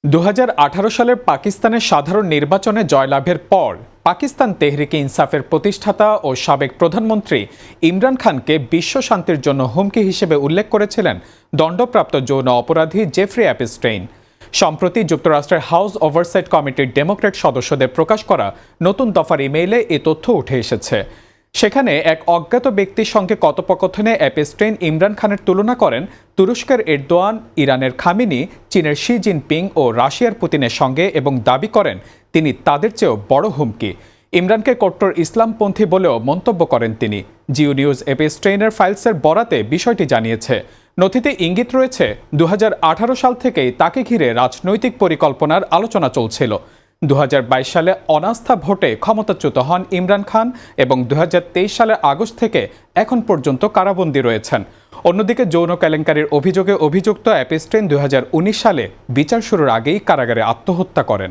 2018 সালের পাকিস্তানের সাধারণ নির্বাচনে জয়লাভের পর পাকিস্তান তেহরিকে ইনসাফের প্রতিষ্ঠাতা ও সাবেক প্রধানমন্ত্রী ইমরান খানকে বিশ্ব শান্তির জন্য হুমকি হিসেবে উল্লেখ করেছিলেন দণ্ডপ্রাপ্ত যৌন অপরাধী জেফ্রি অ্যাপস্টেইন। সম্প্রতি যুক্তরাষ্ট্রের হাউস ওভারসাইট কমিটির ডেমোক্র্যাট সদস্যদের প্রকাশ করা নতুন দফার ইমেইলে এ তথ্য উঠে এসেছে। সেখানে এক অজ্ঞাত ব্যক্তির সঙ্গে কথোপকথনে অ্যাপস্টেইন ইমরান খানের তুলনা করেন তুরস্কের এরদোয়ান, ইরানের খামেনি, চীনের শি জিনপিং ও রাশিয়ার পুতিনের সঙ্গে এবং দাবি করেন তিনি তাদের চেয়েও বড় হুমকি। ইমরানকে কট্টর ইসলামপন্থী বলেও মন্তব্য করেন তিনি। জিও নিউজ অ্যাপস্টেইনের ফাইলসের বরাতে বিষয়টি জানিয়েছে। নথিতে ইঙ্গিত রয়েছে 2018 সাল থেকেই তাকে ঘিরে রাজনৈতিক পরিকল্পনার আলোচনা চলছিল। 2022 সালে অনাস্থা ভোটে ক্ষমতাচ্যুত হন ইমরান খান এবং 2023 সালের আগস্ট থেকে এখন পর্যন্ত কারাবন্দী রয়েছেন। অন্যদিকে যৌন কেলেঙ্কারির অভিযোগে অভিযুক্ত অ্যাপস্টেইন 2019 সালে বিচার শুরুর আগেই কারাগারে আত্মহত্যা করেন।